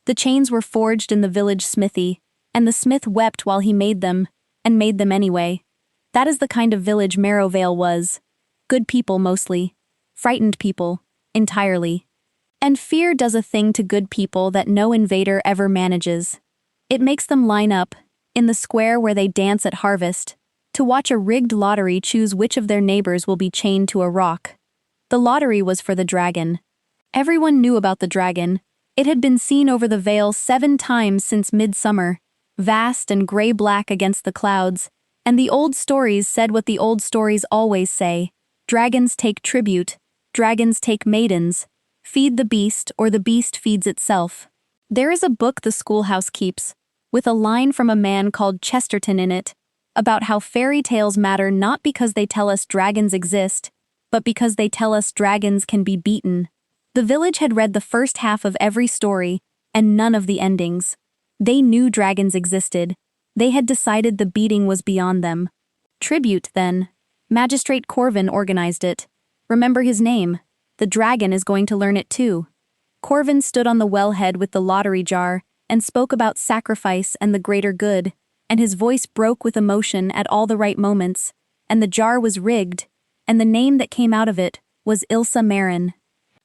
The chains were forged in the village smithy, and the smith wept while he made them, and made them anyway. That is the kind of village Marrow Vale was. Good people mostly. Frightened people. Entirely. And fear does a thing to good people that no invader ever manages. It makes them line up, in the square where they dance at harvest, to watch a rigged lottery choose which of their neighbors will be chained to a rock. The lottery was for the dragon. Everyone knew about the dragon. It had been seen over the Vale 7 times since midsummer, vast and gray-black against the clouds, and the old stories said what the old stories always say. Dragons take tribute, dragons take maidens, feed the beast or the beast feeds itself. There is a book the schoolhouse keeps, with a line from a man called Chesterton in it, about how fairy tales matter not because they tell us dragons exist, but because they tell us dragons can be beaten. The village had read the first half of every story, and none of the endings. They knew dragons existed. They had decided the beating was beyond them. Tribute, then. Magistrate Corvin organized it. Remember his name. The dragon is going to learn it too. Corvin stood on the wellhead with the lottery jar, and spoke about sacrifice and the greater good, and his voice broke with emotion at all the right moments, and the jar was rigged, and the name that came out of it was Ilsa Marren.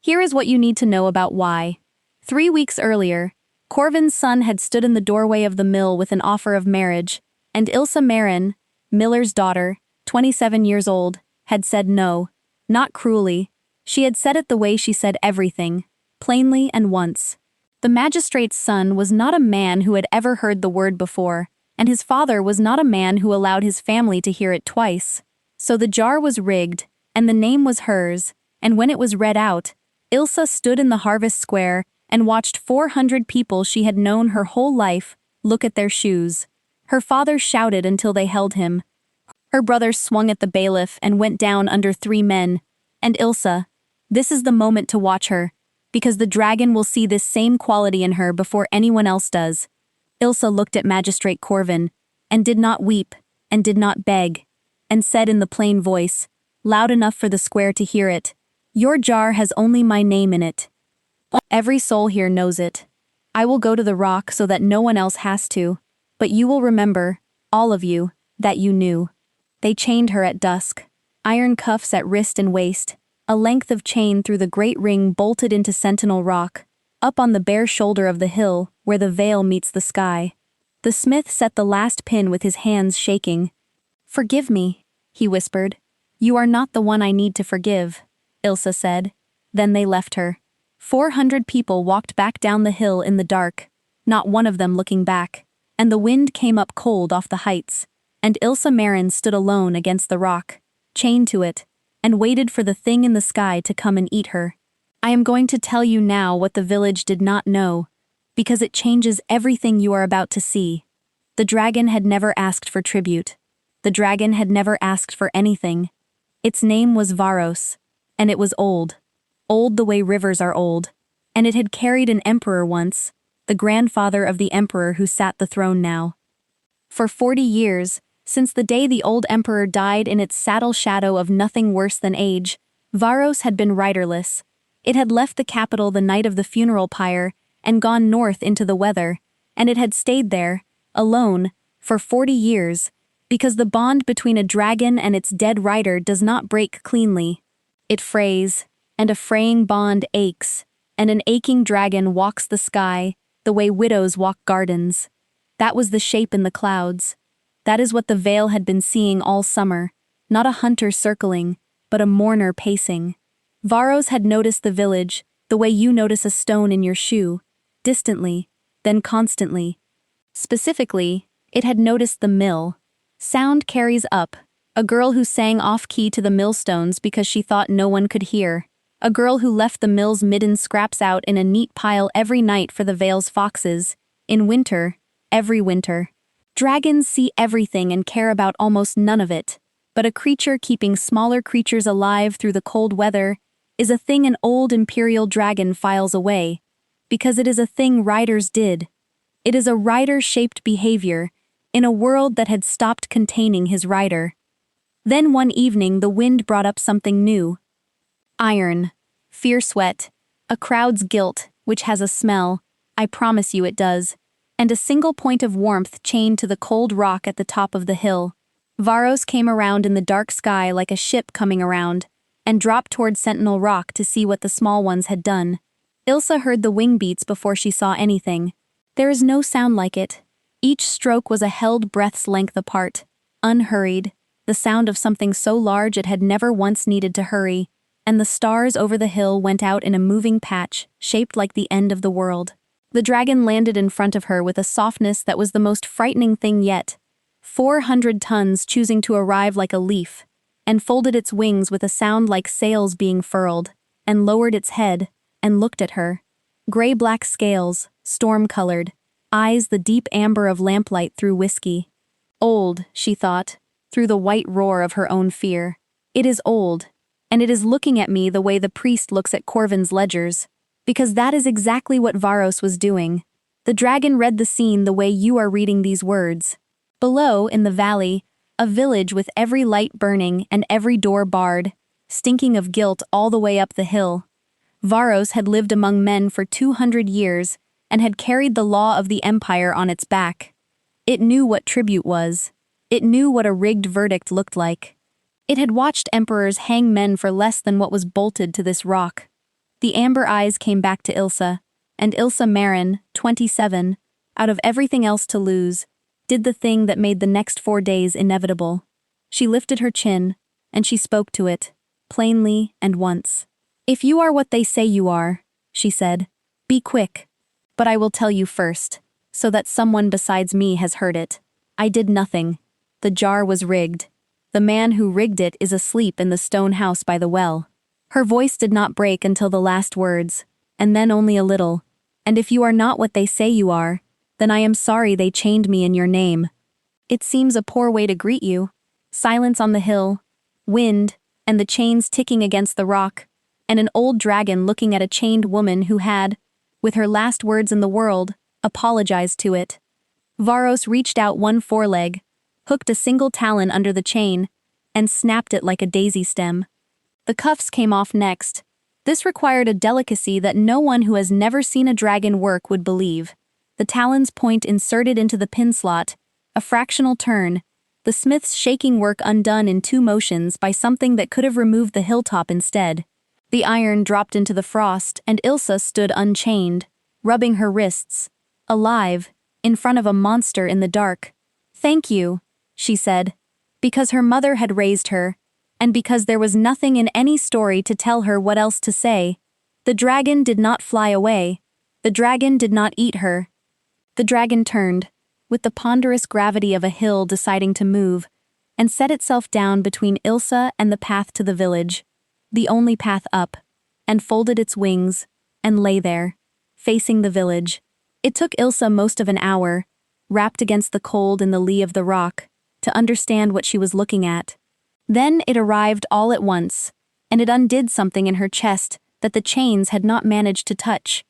Here is what you need to know about why. 3 weeks earlier, Corvin's son had stood in the doorway of the mill with an offer of marriage, and Ilsa Marren, Miller's daughter, 27 years old, had said no. Not cruelly. She had said it the way she said everything, plainly and once. The magistrate's son was not a man who had ever heard the word before, and his father was not a man who allowed his family to hear it twice. So the jar was rigged, and the name was hers, and when it was read out, Ilsa stood in the harvest square and watched 400 people she had known her whole life look at their shoes. Her father shouted until they held him. Her brother swung at the bailiff and went down under 3 men. And Ilsa, this is the moment to watch her, because the dragon will see this same quality in her before anyone else does. Ilsa looked at Magistrate Corvin, and did not weep, and did not beg, and said in the plain voice, loud enough for the square to hear it, "Your jar has only my name in it. Every soul here knows it. I will go to the rock so that no one else has to, but you will remember, all of you, that you knew." They chained her at dusk, iron cuffs at wrist and waist, a length of chain through the great ring bolted into Sentinel rock, up on the bare shoulder of the hill where the Vale meets the sky. The smith set the last pin with his hands shaking. "Forgive me," he whispered. "You are not the one I need to forgive," Ilsa said. Then they left her. 400 people walked back down the hill in the dark, not one of them looking back, and the wind came up cold off the heights, and Ilsa Marren stood alone against the rock, chained to it, and waited for the thing in the sky to come and eat her. I am going to tell you now what the village did not know, because it changes everything you are about to see. The dragon had never asked for tribute. The dragon had never asked for anything. Its name was Vharos, and it was old. Old the way rivers are old, and it had carried an emperor once, the grandfather of the emperor who sat the throne now. For 40 years, since the day the old emperor died in its saddle shadow of nothing worse than age, Vharos had been riderless. It had left the capital the night of the funeral pyre and gone north into the weather, and it had stayed there, alone, for 40 years, because the bond between a dragon and its dead rider does not break cleanly. It frays, and a fraying bond aches, and an aching dragon walks the sky, the way widows walk gardens. That was the shape in the clouds. That is what the Vale had been seeing all summer, not a hunter circling, but a mourner pacing. Vharos had noticed the village, the way you notice a stone in your shoe, distantly, then constantly. Specifically, it had noticed the mill. Sound carries up. A girl who sang off-key to the millstones because she thought no one could hear. A girl who left the mill's midden scraps out in a neat pile every night for the Vale's foxes. In winter, every winter. Dragons see everything and care about almost none of it, but a creature keeping smaller creatures alive through the cold weather is a thing an old Imperial dragon files away, because it is a thing riders did. It is a rider-shaped behavior in a world that had stopped containing his rider. Then one evening the wind brought up something new. Iron, fear sweat, a crowd's guilt, which has a smell. I promise you it does. And a single point of warmth chained to the cold rock at the top of the hill. Vharos came around in the dark sky like a ship coming around, and dropped toward Sentinel Rock to see what the small ones had done. Ilsa heard the wing beats before she saw anything. There is no sound like it. Each stroke was a held breath's length apart, unhurried, the sound of something so large it had never once needed to hurry, and the stars over the hill went out in a moving patch, shaped like the end of the world. The dragon landed in front of her with a softness that was the most frightening thing yet. 400 tons choosing to arrive like a leaf, and folded its wings with a sound like sails being furled, and lowered its head, and looked at her. Gray-black scales, storm-colored, eyes the deep amber of lamplight through whiskey. Old, she thought, through the white roar of her own fear. It is old, and it is looking at me the way the priest looks at Corvin's ledgers, because that is exactly what Vharos was doing. The dragon read the scene the way you are reading these words. Below, in the valley, a village with every light burning and every door barred, stinking of guilt all the way up the hill. Vharos had lived among men for 200 years and had carried the law of the Empire on its back. It knew what tribute was. It knew what a rigged verdict looked like. It had watched emperors hang men for less than what was bolted to this rock. The amber eyes came back to Ilsa, and Ilsa Marren, 27, out of everything else to lose, did the thing that made the next 4 days inevitable. She lifted her chin, and she spoke to it, plainly and once. "If you are what they say you are," she said, "be quick. But I will tell you first, so that someone besides me has heard it. I did nothing. The jar was rigged. The man who rigged it is asleep in the stone house by the well." Her voice did not break until the last words, and then only a little. "And if you are not what they say you are, then I am sorry they chained me in your name. It seems a poor way to greet you. Silence on the hill, wind, and the chains ticking against the rock, and an old dragon looking at a chained woman who had, with her last words in the world, apologized to it." Vharos reached out one foreleg, hooked a single talon under the chain, and snapped it like a daisy stem. The cuffs came off next. This required a delicacy that no one who has never seen a dragon work would believe. The talon's point inserted into the pin slot, a fractional turn, the smith's shaking work undone in 2 motions by something that could have removed the hilltop instead. The iron dropped into the frost, and Ilsa stood unchained, rubbing her wrists, alive, in front of a monster in the dark. "Thank you," she said, because her mother had raised her, and because there was nothing in any story to tell her what else to say. The dragon did not fly away. The dragon did not eat her. The dragon turned, with the ponderous gravity of a hill deciding to move, and set itself down between Ilsa and the path to the village, the only path up, and folded its wings, and lay there, facing the village. It took Ilsa most of an hour, wrapped against the cold in the lee of the rock, to understand what she was looking at. Then it arrived all at once, and it undid something in her chest that the chains had not managed to touch.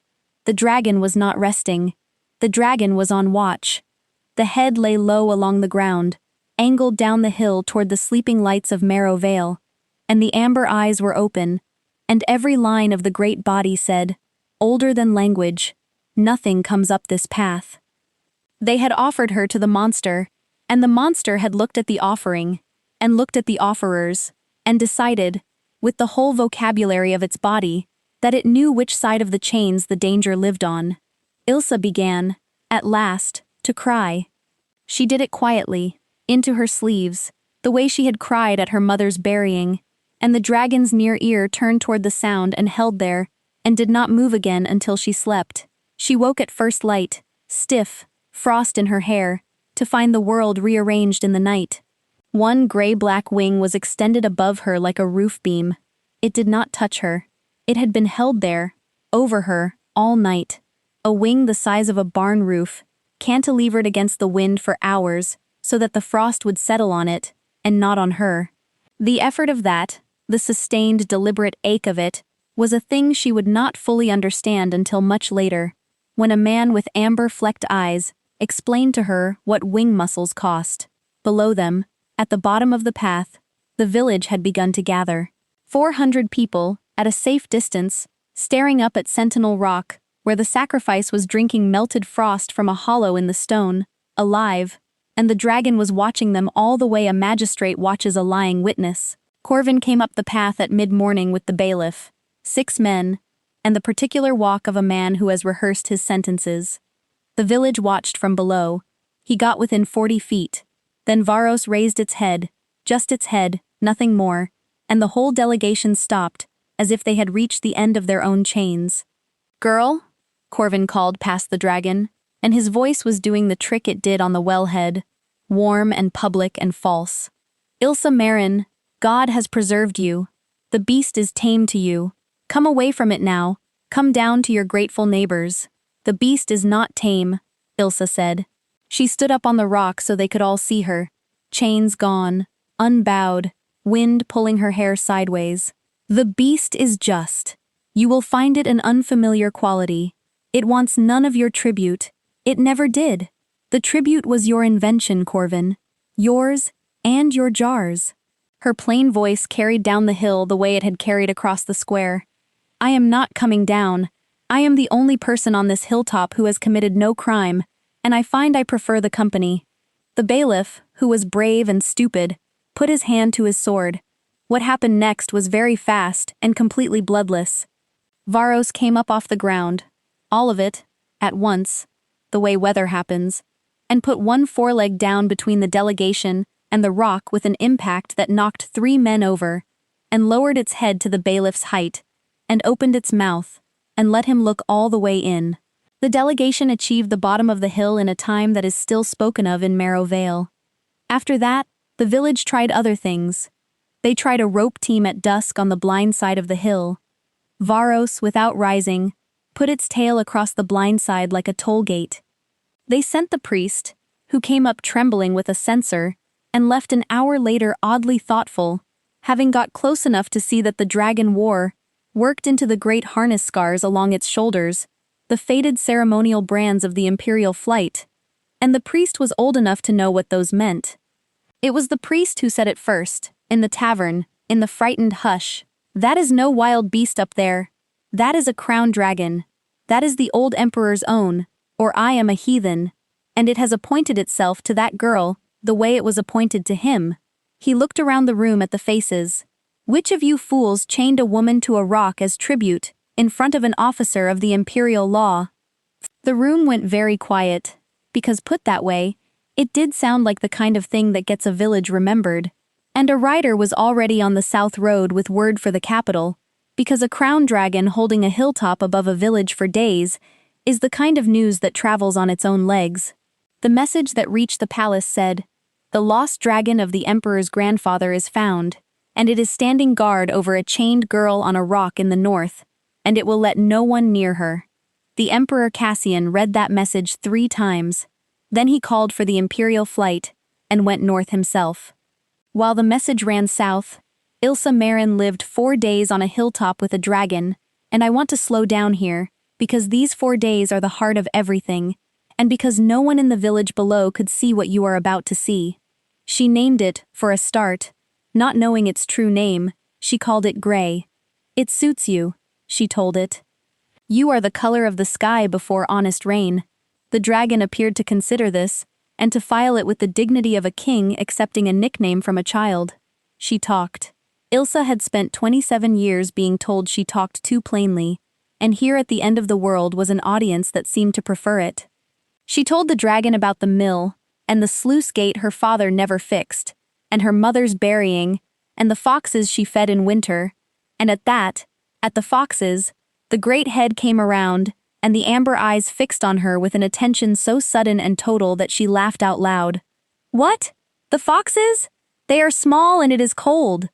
The dragon was not resting. The dragon was on watch. The head lay low along the ground, angled down the hill toward the sleeping lights of Marrow Vale, and the amber eyes were open, and every line of the great body said, older than language, "Nothing comes up this path." They had offered her to the monster, and the monster had looked at the offering, and looked at the offerers, and decided, with the whole vocabulary of its body, that it knew which side of the chains the danger lived on. Ilsa began, at last, to cry. She did it quietly, into her sleeves, the way she had cried at her mother's burying, and the dragon's near ear turned toward the sound and held there, and did not move again until she slept. She woke at first light, stiff, frost in her hair, to find the world rearranged in the night. One gray-black wing was extended above her like a roof beam. It did not touch her. It had been held there, over her, all night. A wing the size of a barn roof, cantilevered against the wind for hours, so that the frost would settle on it, and not on her. The effort of that, the sustained, deliberate ache of it, was a thing she would not fully understand until much later, when a man with amber-flecked eyes explained to her what wing muscles cost. Below them, at the bottom of the path, the village had begun to gather. 400 people, at a safe distance, staring up at Sentinel Rock, where the sacrifice was drinking melted frost from a hollow in the stone, alive, and the dragon was watching them all the way a magistrate watches a lying witness. Corvin came up the path at mid-morning with the bailiff, 6 men, and the particular walk of a man who has rehearsed his sentences. The village watched from below. He got within 40 feet. Then Vharos raised its head, just its head, nothing more, and the whole delegation stopped, as if they had reached the end of their own chains. "Girl?" Corvin called past the dragon, and his voice was doing the trick it did on the wellhead, warm and public and false. "Ilsa Marren, God has preserved you. The beast is tame to you. Come away from it now. Come down to your grateful neighbors. The beast is not tame," Ilsa said. She stood up on the rock so they could all see her. Chains gone, unbowed, wind pulling her hair sideways. "The beast is just. You will find it an unfamiliar quality. It wants none of your tribute. It never did. The tribute was your invention, Corvin. Yours and your jars." Her plain voice carried down the hill the way it had carried across the square. "I am not coming down. I am the only person on this hilltop who has committed no crime, and I find I prefer the company." The bailiff, who was brave and stupid, put his hand to his sword. What happened next was very fast and completely bloodless. Vharos came up off the ground, all of it, at once, the way weather happens, and put one foreleg down between the delegation and the rock with an impact that knocked 3 men over, and lowered its head to the bailiff's height, and opened its mouth, and let him look all the way in. The delegation achieved the bottom of the hill in a time that is still spoken of in Marrow Vale. After that, the village tried other things. They tried a rope team at dusk on the blind side of the hill. Vharos, without rising, put its tail across the blind side like a toll gate. They sent the priest, who came up trembling with a censer, and left an hour later oddly thoughtful, having got close enough to see that the dragon wore, worked into the great harness scars along its shoulders, the faded ceremonial brands of the Imperial flight, and the priest was old enough to know what those meant. It was the priest who said it first, in the tavern, in the frightened hush, "That is no wild beast up there. That is a crown dragon. That is the old emperor's own, or I am a heathen, and it has appointed itself to that girl the way it was appointed to him." He looked around the room at the faces. "Which of you fools chained a woman to a rock as tribute, in front of an officer of the Imperial law?" The room went very quiet, because put that way, it did sound like the kind of thing that gets a village remembered. And a rider was already on the south road with word for the capital, because a crown dragon holding a hilltop above a village for days is the kind of news that travels on its own legs. The message that reached the palace said, "The lost dragon of the emperor's grandfather is found, and it is standing guard over a chained girl on a rock in the north, and it will let no one near her." The Emperor Cassian read that message 3 times. Then he called for the Imperial flight and went north himself. While the message ran south, Ilsa Marren lived 4 days on a hilltop with a dragon, and I want to slow down here, because these 4 days are the heart of everything, and because no one in the village below could see what you are about to see. She named it, for a start. Not knowing its true name, she called it Grey. "It suits you," she told it. "You are the color of the sky before honest rain." The dragon appeared to consider this, and to file it with the dignity of a king accepting a nickname from a child. She talked. Ilsa had spent 27 years being told she talked too plainly, and here at the end of the world was an audience that seemed to prefer it. She told the dragon about the mill, and the sluice gate her father never fixed, and her mother's burying, and the foxes she fed in winter, and at the foxes, the great head came around, and the amber eyes fixed on her with an attention so sudden and total that she laughed out loud. "What? The foxes? They are small and it is cold.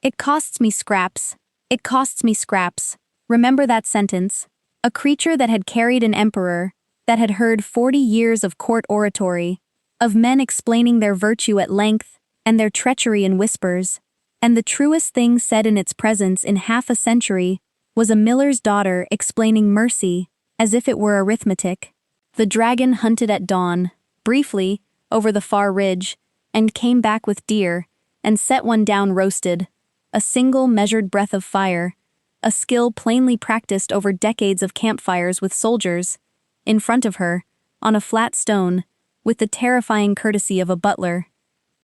It costs me scraps. It costs me scraps." Remember that sentence. A creature that had carried an emperor, that had heard 40 years of court oratory, of men explaining their virtue at length, and their treachery in whispers, and the truest thing said in its presence in half a century, was a miller's daughter explaining mercy, as if it were arithmetic. The dragon hunted at dawn, briefly, over the far ridge, and came back with deer, and set one down roasted, a single measured breath of fire, a skill plainly practiced over decades of campfires with soldiers. In front of her, on a flat stone, with the terrifying courtesy of a butler.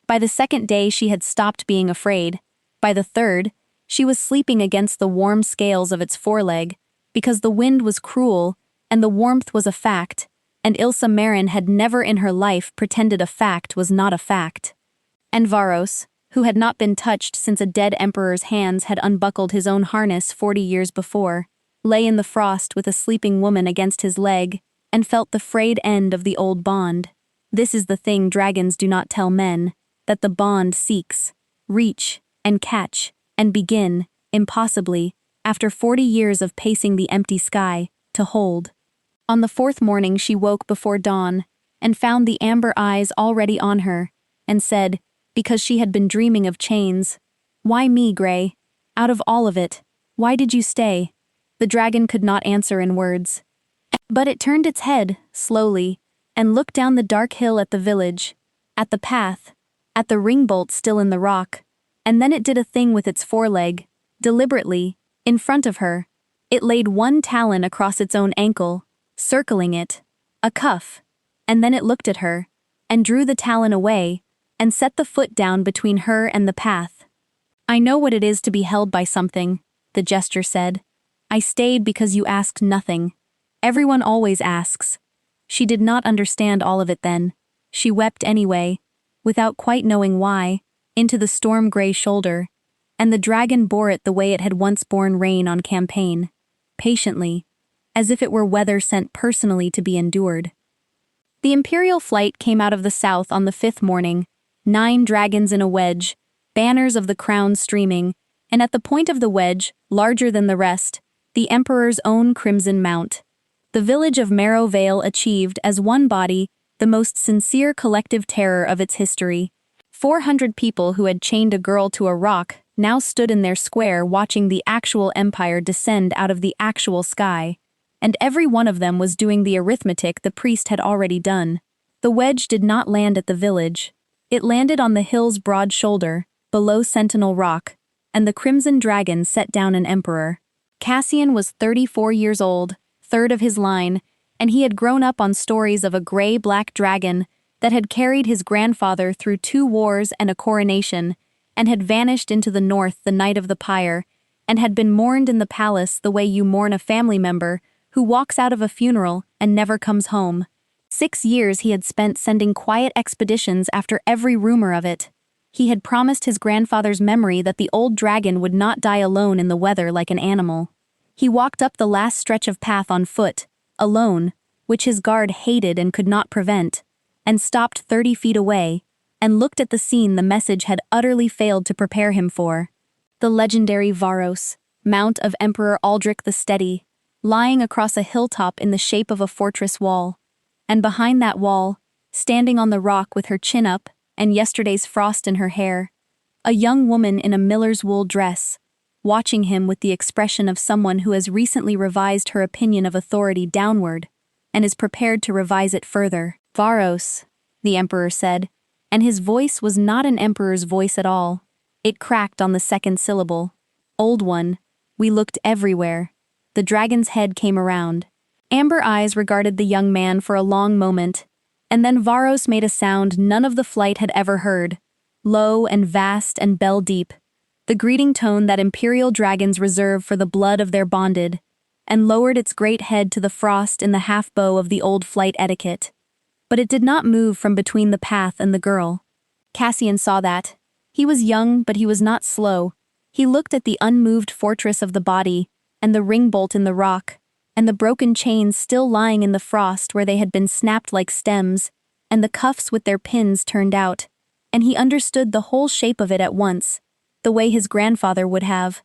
By the second day she had stopped being afraid. By the third, she was sleeping against the warm scales of its foreleg, because the wind was cruel, and the warmth was a fact, and Ilsa Marren had never in her life pretended a fact was not a fact. And Vharos, who had not been touched since a dead emperor's hands had unbuckled his own harness 40 years before, lay in the frost with a sleeping woman against his leg, and felt the frayed end of the old bond. This is the thing dragons do not tell men, that the bond seeks, reach, and catch, and begin, impossibly, after 40 years of pacing the empty sky, to hold. On the fourth morning she woke before dawn, and found the amber eyes already on her, and said, because she had been dreaming of chains, "Why me, Grey? Out of all of it, why did you stay?" The dragon could not answer in words. But it turned its head, slowly, and looked down the dark hill at the village, at the path, at the ringbolt still in the rock, and then it did a thing with its foreleg, deliberately, in front of her. It laid one talon across its own ankle, circling it, a cuff, and then it looked at her, and drew the talon away, and set the foot down between her and the path. "I know what it is to be held by something," the gesture said. "I stayed because you asked nothing. Everyone always asks." She did not understand all of it then. She wept anyway, without quite knowing why, into the storm-gray shoulder, and the dragon bore it the way it had once borne rain on campaign, patiently, as if it were weather sent personally to be endured. The Imperial flight came out of the south on the 5th morning, 9 dragons in a wedge, banners of the crown streaming, and at the point of the wedge, larger than the rest, the Emperor's own crimson mount. The village of Marrow Vale achieved, as one body, the most sincere collective terror of its history. 400 people who had chained a girl to a rock now stood in their square watching the actual empire descend out of the actual sky, and every one of them was doing the arithmetic the priest had already done. The wedge did not land at the village. It landed on the hill's broad shoulder, below Sentinel Rock, and the crimson dragon set down an emperor. Cassian was 34 years old, third of his line, and he had grown up on stories of a gray-black dragon that had carried his grandfather through 2 wars and a coronation, and had vanished into the north the night of the pyre, and had been mourned in the palace the way you mourn a family member who walks out of a funeral and never comes home. 6 years he had spent sending quiet expeditions after every rumor of it. He had promised his grandfather's memory that the old dragon would not die alone in the weather like an animal. He walked up the last stretch of path on foot, alone, which his guard hated and could not prevent, and stopped 30 feet away, and looked at the scene the message had utterly failed to prepare him for. The legendary Vharos, mount of Emperor Aldrich the Steady, lying across a hilltop in the shape of a fortress wall. And behind that wall, standing on the rock with her chin up and yesterday's frost in her hair, a young woman in a miller's wool dress, watching him with the expression of someone who has recently revised her opinion of authority downward, and is prepared to revise it further. "Vharos," the emperor said, and his voice was not an emperor's voice at all. It cracked on the second syllable. "Old one, we looked everywhere." The dragon's head came around. Amber eyes regarded the young man for a long moment, and then Vharos made a sound none of the flight had ever heard, low and vast and bell-deep, the greeting tone that Imperial dragons reserve for the blood of their bonded, and lowered its great head to the frost in the half-bow of the old flight etiquette. But it did not move from between the path and the girl. Cassian saw that. He was young, but he was not slow. He looked at the unmoved fortress of the body, and the ring-bolt in the rock, and the broken chains still lying in the frost where they had been snapped like stems, and the cuffs with their pins turned out, and he understood the whole shape of it at once, the way his grandfather would have.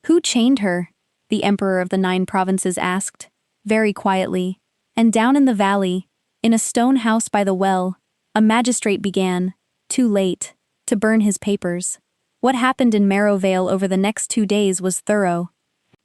"Who chained her?" the Emperor of the 9 provinces asked, very quietly, and down in the valley, in a stone house by the well, a magistrate began, too late, to burn his papers. What happened in Marrow Vale over the next 2 days was thorough.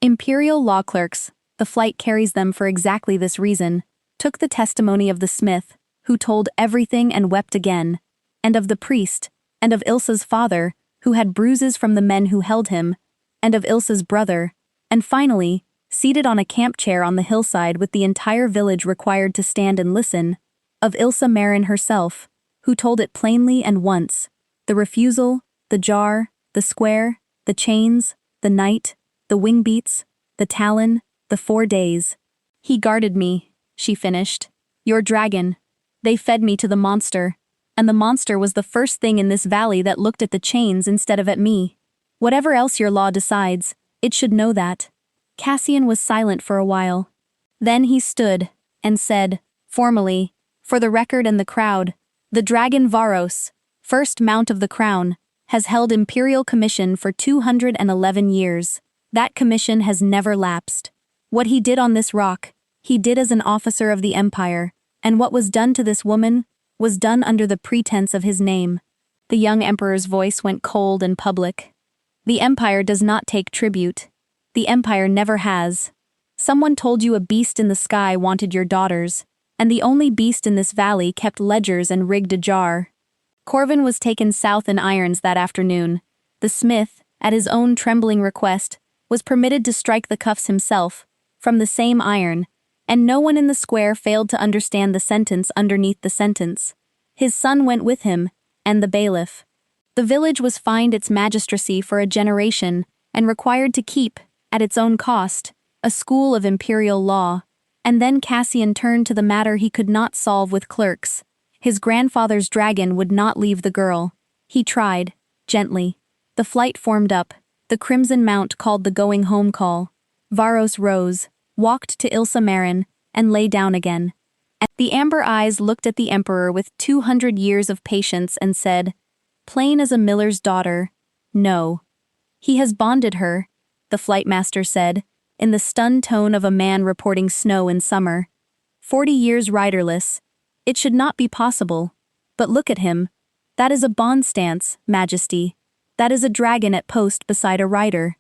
Imperial law clerks, the flight carries them for exactly this reason, took the testimony of the smith, who told everything and wept again, and of the priest, and of Ilsa's father, who had bruises from the men who held him, and of Ilsa's brother, And finally, seated on a camp chair on the hillside with the entire village required to stand and listen, of Ilsa Marren herself, who told it plainly and once. The refusal, the jar, the square, the chains, the night, the wing beats, the talon, the 4 days. He guarded me, she finished. Your dragon. They fed me to the monster. And the monster was the first thing in this valley that looked at the chains instead of at me. Whatever else your law decides, it should know that. Cassian was silent for a while. Then he stood and said, formally, for the record and the crowd, the dragon Vharos, first mount of the crown, has held Imperial commission for 211 years. That commission has never lapsed. What he did on this rock, he did as an officer of the Empire, and what was done to this woman was done under the pretense of his name. The young Emperor's voice went cold and public. The Empire does not take tribute. The Empire never has. Someone told you a beast in the sky wanted your daughters, and the only beast in this valley kept ledgers and rigged a jar. Corvin was taken south in irons that afternoon. The smith, at his own trembling request, was permitted to strike the cuffs himself, from the same iron, and no one in the square failed to understand the sentence underneath the sentence. His son went with him, and the bailiff. The village was fined its magistracy for a generation, and required to keep, at its own cost, a school of imperial law. And then Cassian turned to the matter he could not solve with clerks. His grandfather's dragon would not leave the girl. He tried, gently. The flight formed up. The crimson mount called the going home call. Vharos rose, walked to Ilsa Marren, and lay down again. The amber eyes looked at the Emperor with 200 years of patience and said, plain as a miller's daughter, no. He has bonded her, the flight master said, in the stunned tone of a man reporting snow in summer. 40 years riderless. It should not be possible. But look at him. That is a bond stance, Majesty. That is a dragon at post beside a rider.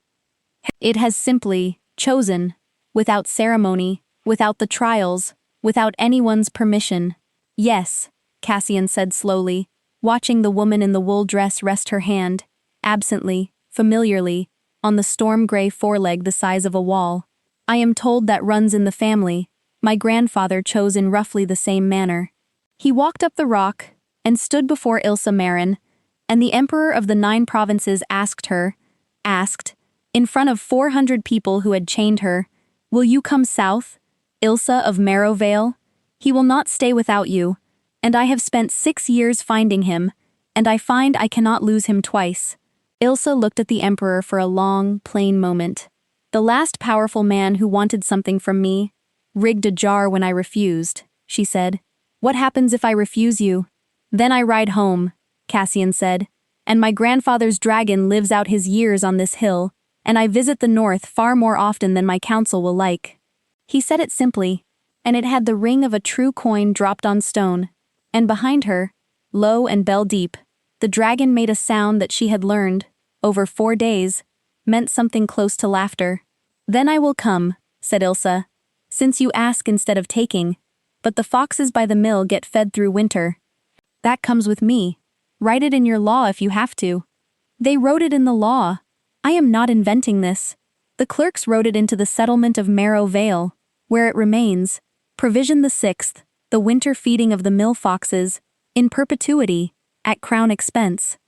It has simply chosen, without ceremony, without the trials, without anyone's permission. Yes, Cassian said slowly, watching the woman in the wool dress rest her hand, absently, familiarly, on the storm-gray foreleg the size of a wall. I am told that runs in the family. My grandfather chose in roughly the same manner. He walked up the rock and stood before Ilsa Marren, and the Emperor of the 9 provinces asked, in front of 400 people who had chained her, will you come south, Ilsa of Marrow Vale? He will not stay without you, and I have spent 6 years finding him, and I find I cannot lose him twice. Ilsa looked at the Emperor for a long, plain moment. The last powerful man who wanted something from me rigged a jar when I refused, she said. What happens if I refuse you? Then I ride home, Cassian said, and my grandfather's dragon lives out his years on this hill, and I visit the north far more often than my council will like. He said it simply, and it had the ring of a true coin dropped on stone, and behind her, low and bell-deep, the dragon made a sound that she had learned, over 4 days, meant something close to laughter. Then I will come, said Ilsa, since you ask instead of taking, but the foxes by the mill get fed through winter. That comes with me. Write it in your law if you have to. They wrote it in the law. I am not inventing this. The clerks wrote it into the settlement of Marrow Vale, where it remains, provision the 6th, the winter feeding of the mill foxes, in perpetuity, at crown expense.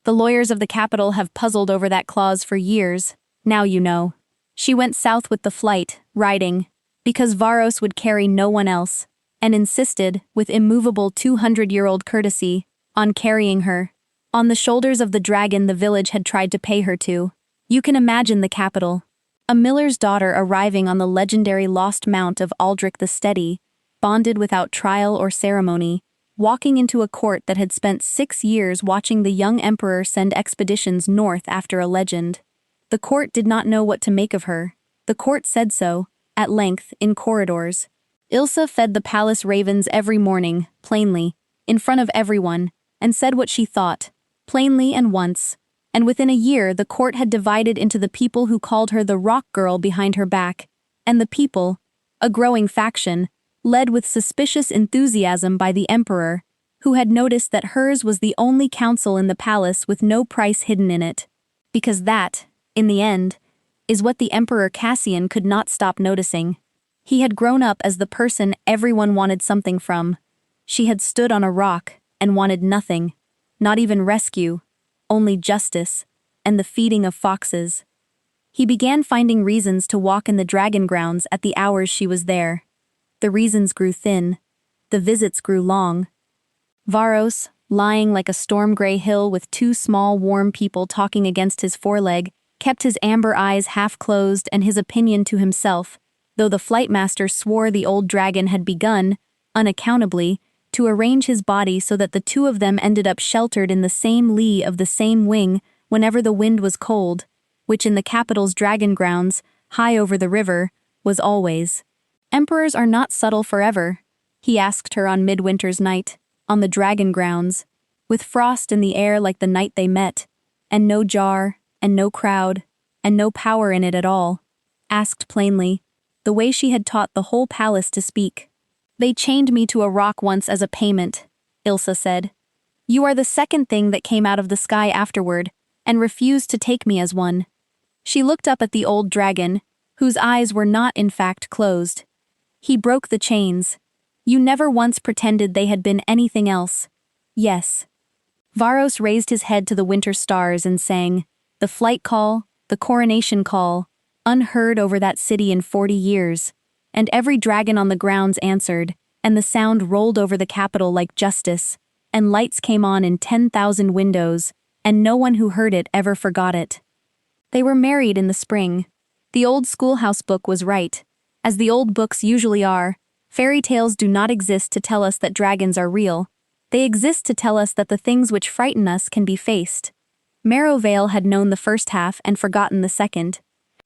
The lawyers of the capital have puzzled over that clause for years, now you know. She went south with the flight, riding, because Vharos would carry no one else, and insisted, with immovable 200-year-old courtesy, on carrying her. On the shoulders of the dragon the village had tried to pay her to. You can imagine the capital. A miller's daughter arriving on the legendary lost mount of Aldrich the Steady, bonded without trial or ceremony, walking into a court that had spent 6 years watching the young emperor send expeditions north after a legend. The court did not know what to make of her. The court said so, at length, in corridors. Ilsa fed the palace ravens every morning, plainly, in front of everyone, and said what she thought, plainly and once. And within a year the court had divided into the people who called her the rock girl behind her back, and the people, a growing faction, led with suspicious enthusiasm by the emperor, who had noticed that hers was the only council in the palace with no price hidden in it. Because that, in the end, is what the Emperor Cassian could not stop noticing. He had grown up as the person everyone wanted something from. She had stood on a rock and wanted nothing, not even rescue, only justice, and the feeding of foxes. He began finding reasons to walk in the dragon grounds at the hours she was there. The reasons grew thin. The visits grew long. Vharos, lying like a storm-gray hill with two small, warm people talking against his foreleg, kept his amber eyes half-closed and his opinion to himself, though the flightmaster swore the old dragon had begun, unaccountably, to arrange his body so that the two of them ended up sheltered in the same lee of the same wing whenever the wind was cold, which in the capital's dragon grounds, high over the river, was always. Emperors are not subtle forever, he asked her on midwinter's night, on the dragon grounds, with frost in the air like the night they met, and no jar, and no crowd, and no power in it at all, asked plainly, the way she had taught the whole palace to speak. They chained me to a rock once as a payment, Ilsa said. You are the second thing that came out of the sky afterward, and refused to take me as one. She looked up at the old dragon, whose eyes were not in fact closed. He broke the chains. You never once pretended they had been anything else. Yes. Vharos raised his head to the winter stars and sang, the flight call, the coronation call, unheard over that city in 40 years, and every dragon on the grounds answered, and the sound rolled over the capital like justice, and lights came on in 10,000 windows, and no one who heard it ever forgot it. They were married in the spring. The old schoolhouse book was right. As the old books usually are, fairy tales do not exist to tell us that dragons are real. They exist to tell us that the things which frighten us can be faced. Marrow Vale had known the first half and forgotten the second.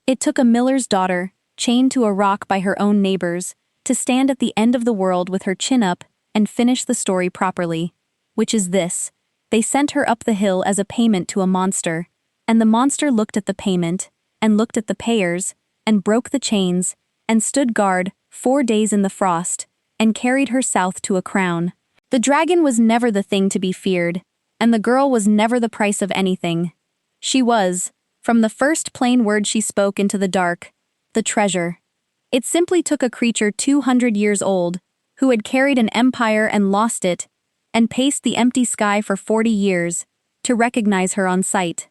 It took a miller's daughter, chained to a rock by her own neighbors, to stand at the end of the world with her chin up and finish the story properly. Which is this. They sent her up the hill as a payment to a monster, and the monster looked at the payment, and looked at the payers, and broke the chains, and stood guard 4 days in the frost, and carried her south to a crown. The dragon was never the thing to be feared, and the girl was never the price of anything. She was, from the first plain word she spoke into the dark, the treasure. It simply took a creature 200 years old, who had carried an empire and lost it, and paced the empty sky for 40 years, to recognize her on sight.